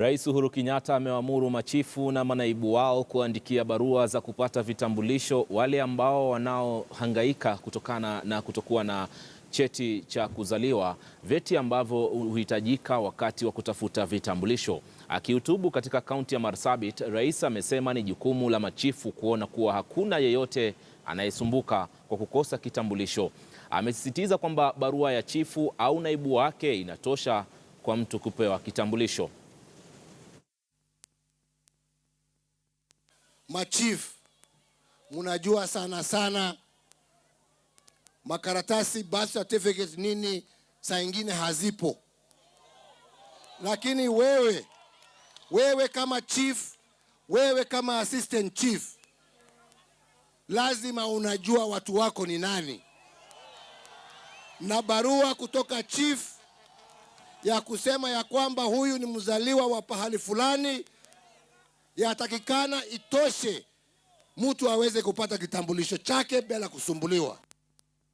Rais Uhuru Kenyatta amewaamuru machifu na manaibu wao kuandikia barua za kupata vitambulisho wale ambao wanaohangaika kutokana na kutokuwa na cheti cha kuzaliwa, vyeti ambavyo uhitajika wakati wa kutafuta vitambulisho. Akihutubu katika kaunti ya Marsabit, rais amesema ni jukumu la machifu kuona kuwa hakuna yeyote anayesumbuka kwa kukosa kitambulisho. Amesisitiza kwamba barua ya chifu au naibu wake inatosha kwa mtu kupewa kitambulisho. Machifu, munajua sana makaratasi birth certificate nini saa ingine hazipo, lakini wewe kama chief, wewe kama assistant chief, lazima unajua watu wako ni nani, na barua kutoka chief ya kusema ya kwamba huyu ni mzaliwa wa pahali fulani yatakikana itoshe mtu aweze kupata kitambulisho chake bila kusumbuliwa.